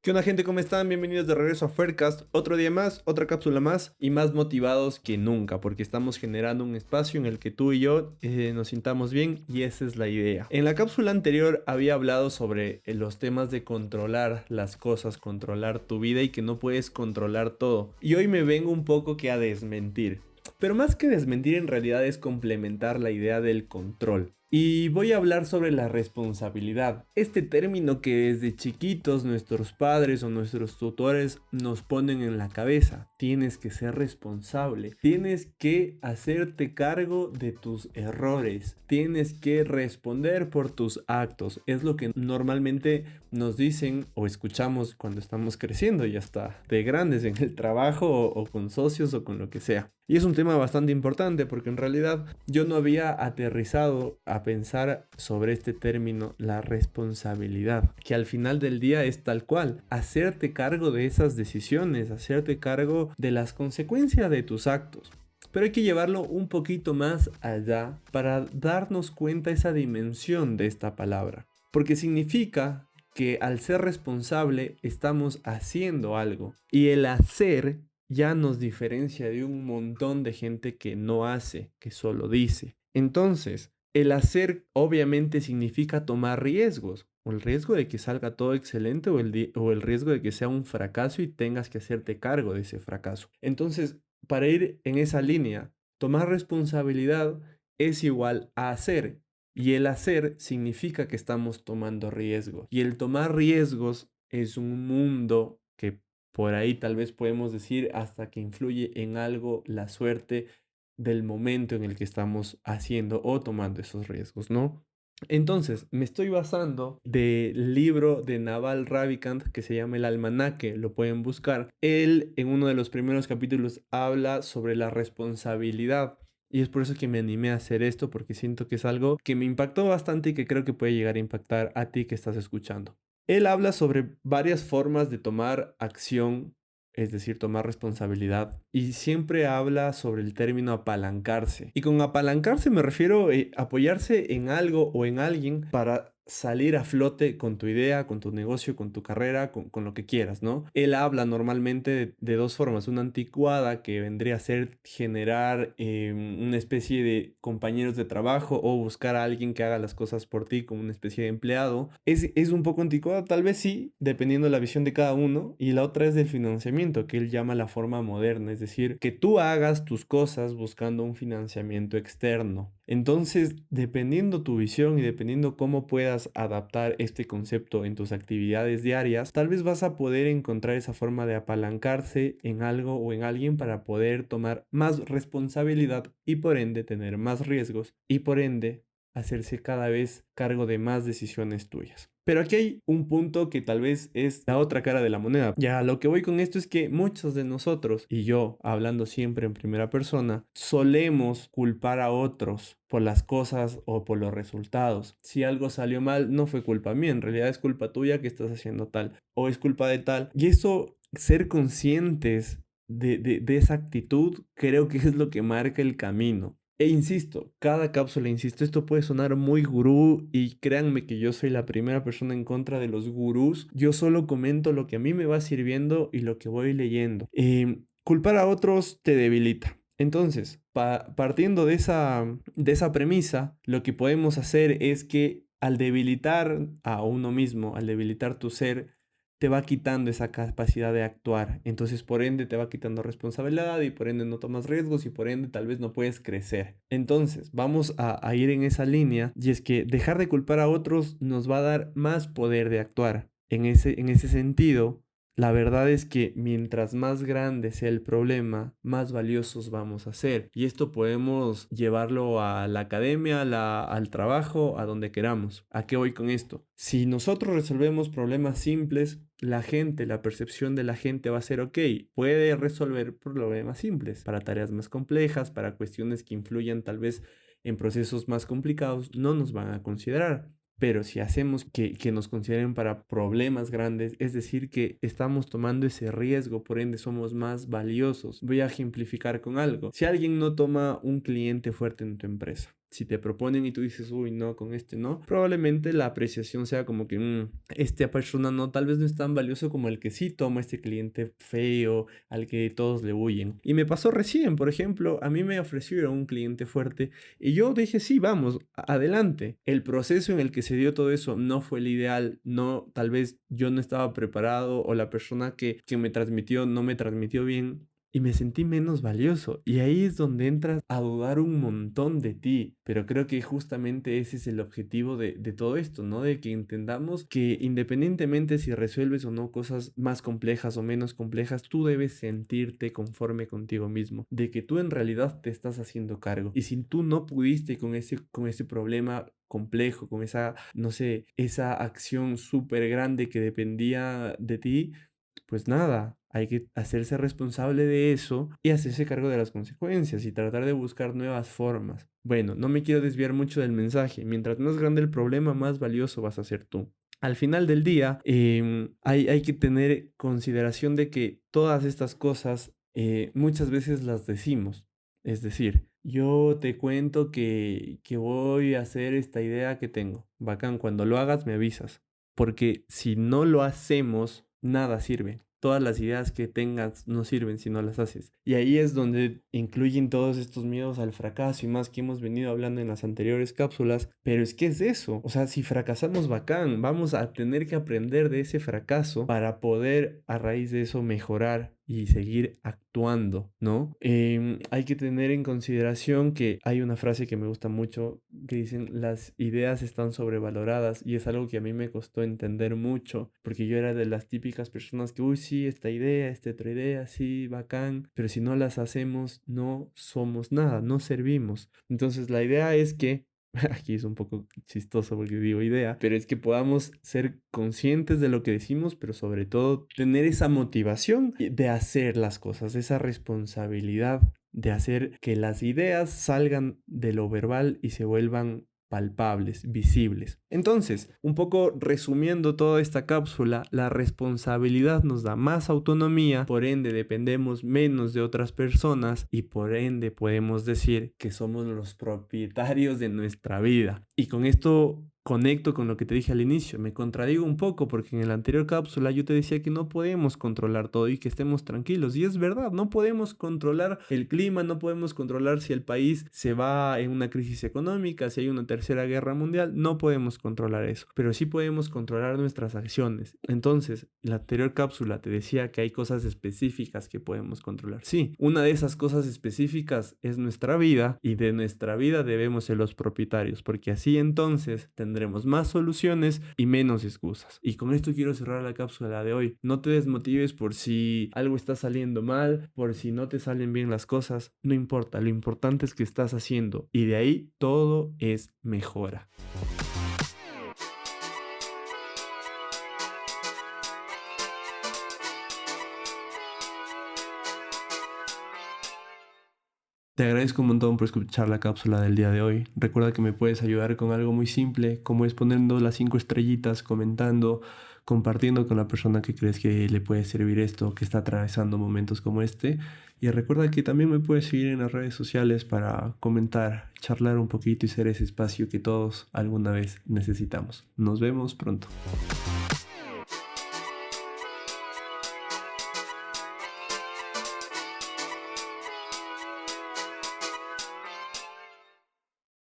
¿Qué onda, gente? ¿Cómo están? Bienvenidos de regreso a Faircast. Otro día más, otra cápsula más y más motivados que nunca porque estamos generando un espacio en el que tú y yo nos sintamos bien y esa es la idea. En la cápsula anterior había hablado sobre los temas de controlar las cosas, controlar tu vida y que no puedes controlar todo. Y hoy me vengo un poco que a desmentir. Pero más que desmentir en realidad es complementar la idea del control. Y voy a hablar sobre la responsabilidad. Este término que desde chiquitos nuestros padres o nuestros tutores nos ponen en la cabeza. Tienes que ser responsable. Tienes que hacerte cargo de tus errores. Tienes que responder por tus actos. Es lo que normalmente nos dicen o escuchamos cuando estamos creciendo y hasta de grandes en el trabajo o con socios o con lo que sea. Y es un tema bastante importante porque en realidad yo no había aterrizado a pensar sobre este término, la responsabilidad, que al final del día es tal cual, hacerte cargo de esas decisiones, hacerte cargo de las consecuencias de tus actos. Pero hay que llevarlo un poquito más allá para darnos cuenta esa dimensión de esta palabra, porque significa que al ser responsable estamos haciendo algo y el hacer ya nos diferencia de un montón de gente que no hace, que solo dice. Entonces, el hacer obviamente significa tomar riesgos, o el riesgo de que salga todo excelente o el riesgo de que sea un fracaso y tengas que hacerte cargo de ese fracaso. Entonces, para ir en esa línea, tomar responsabilidad es igual a hacer. Y el hacer significa que estamos tomando riesgos. Y el tomar riesgos es un mundo que por ahí tal vez podemos decir hasta que influye en algo la suerte del momento en el que estamos haciendo o tomando esos riesgos, ¿no? Entonces, me estoy basando del libro de Naval Ravikant que se llama El Almanaque, lo pueden buscar. Él en uno de los primeros capítulos habla sobre la responsabilidad. Y es por eso que me animé a hacer esto, porque siento que es algo que me impactó bastante y que creo que puede llegar a impactar a ti que estás escuchando. Él habla sobre varias formas de tomar acción, es decir, tomar responsabilidad, y siempre habla sobre el término apalancarse. Y con apalancarse me refiero a apoyarse en algo o en alguien para salir a flote con tu idea, con tu negocio, con tu carrera, con lo que quieras, ¿no? Él habla normalmente de dos formas. Una anticuada que vendría a ser generar una especie de compañeros de trabajo o buscar a alguien que haga las cosas por ti como una especie de empleado. Es un poco anticuada, tal vez sí, dependiendo de la visión de cada uno. Y la otra es del financiamiento, que él llama la forma moderna, es decir, que tú hagas tus cosas buscando un financiamiento externo. Entonces, dependiendo tu visión y dependiendo cómo puedas adaptar este concepto en tus actividades diarias, tal vez vas a poder encontrar esa forma de apalancarse en algo o en alguien para poder tomar más responsabilidad y por ende tener más riesgos y por ende hacerse cada vez cargo de más decisiones tuyas. Pero aquí hay un punto que tal vez es la otra cara de la moneda. Ya, lo que voy con esto es que muchos de nosotros, y yo hablando siempre en primera persona, solemos culpar a otros por las cosas o por los resultados. Si algo salió mal, no fue culpa mía, en realidad es culpa tuya que estás haciendo tal, o es culpa de tal. Y eso, ser conscientes de esa actitud, creo que es lo que marca el camino. E insisto, cada cápsula, insisto, esto puede sonar muy gurú y créanme que yo soy la primera persona en contra de los gurús. Yo solo comento lo que a mí me va sirviendo y lo que voy leyendo. Culpar a otros te debilita. Entonces, partiendo de esa premisa, lo que podemos hacer es que al debilitar a uno mismo, al debilitar tu ser, te va quitando esa capacidad de actuar. Entonces, por ende, te va quitando responsabilidad y por ende no tomas riesgos y por ende tal vez no puedes crecer. Entonces, vamos a ir en esa línea y es que dejar de culpar a otros nos va a dar más poder de actuar. En ese sentido, la verdad es que mientras más grande sea el problema, más valiosos vamos a ser. Y esto podemos llevarlo a la academia, al trabajo, a donde queramos. ¿A qué voy con esto? Si nosotros resolvemos problemas simples, la gente, la percepción de la gente va a ser, ok, puede resolver problemas simples. Para tareas más complejas, para cuestiones que influyan tal vez en procesos más complicados, no nos van a considerar. Pero si hacemos que nos consideren para problemas grandes, es decir, que estamos tomando ese riesgo, por ende somos más valiosos. Voy a ejemplificar con algo. Si alguien no toma un cliente fuerte en tu empresa, Si te proponen y tú dices, uy, no, con este no, probablemente la apreciación sea como que esta persona no, tal vez no es tan valioso como el que sí toma este cliente feo, al que todos le huyen. Y me pasó recién, por ejemplo, a mí me ofrecieron un cliente fuerte y yo dije, sí, vamos, adelante. El proceso en el que se dio todo eso no fue el ideal, no, tal vez yo no estaba preparado o la persona que me transmitió no me transmitió bien. Y me sentí menos valioso. Y ahí es donde entras a dudar un montón de ti. Pero creo que justamente ese es el objetivo de todo esto, ¿no? De que entendamos que independientemente si resuelves o no cosas más complejas o menos complejas, tú debes sentirte conforme contigo mismo. De que tú en realidad te estás haciendo cargo. Y si tú no pudiste con ese problema complejo, con esa, no sé, esa acción súper grande que dependía de ti, pues nada, hay que hacerse responsable de eso y hacerse cargo de las consecuencias y tratar de buscar nuevas formas. Bueno, no me quiero desviar mucho del mensaje. Mientras más grande el problema, más valioso vas a ser tú. Al final del día, hay que tener consideración de que todas estas cosas muchas veces las decimos. Es decir, yo te cuento que voy a hacer esta idea que tengo. Bacán, cuando lo hagas me avisas. Porque si no lo hacemos, nada sirve. Todas las ideas que tengas no sirven si no las haces. Y ahí es donde incluyen todos estos miedos al fracaso y más que hemos venido hablando en las anteriores cápsulas. Pero es que es eso. O sea, si fracasamos, bacán. Vamos a tener que aprender de ese fracaso para poder a raíz de eso mejorar y seguir actuando, ¿no? Hay que tener en consideración que hay una frase que me gusta mucho que dicen las ideas están sobrevaloradas y es algo que a mí me costó entender mucho porque yo era de las típicas personas que, uy, sí, esta otra idea, sí, bacán, pero si no las hacemos no somos nada, no servimos. Entonces la idea es que aquí es un poco chistoso porque digo idea, pero es que podamos ser conscientes de lo que decimos, pero sobre todo tener esa motivación de hacer las cosas, esa responsabilidad de hacer que las ideas salgan de lo verbal y se vuelvan palpables, visibles. Entonces, un poco resumiendo toda esta cápsula, la responsabilidad nos da más autonomía, por ende dependemos menos de otras personas y por ende podemos decir que somos los propietarios de nuestra vida. Y con esto conecto con lo que te dije al inicio, me contradigo un poco porque en la anterior cápsula yo te decía que no podemos controlar todo y que estemos tranquilos y es verdad, no podemos controlar el clima, no podemos controlar si el país se va en una crisis económica, si hay una tercera guerra mundial, no podemos controlar eso, pero sí podemos controlar nuestras acciones. Entonces, en la anterior cápsula te decía que hay cosas específicas que podemos controlar. Sí, una de esas cosas específicas es nuestra vida y de nuestra vida debemos ser los propietarios porque así entonces tendremos más soluciones y menos excusas. Y con esto quiero cerrar la cápsula de hoy. No te desmotives por si algo está saliendo mal, por si no te salen bien las cosas. No importa, lo importante es que estás haciendo y de ahí todo es mejora. Te agradezco un montón por escuchar la cápsula del día de hoy. Recuerda que me puedes ayudar con algo muy simple, como es poniendo las 5 estrellitas, comentando, compartiendo con la persona que crees que le puede servir esto, que está atravesando momentos como este. Y recuerda que también me puedes seguir en las redes sociales para comentar, charlar un poquito y ser ese espacio que todos alguna vez necesitamos. Nos vemos pronto.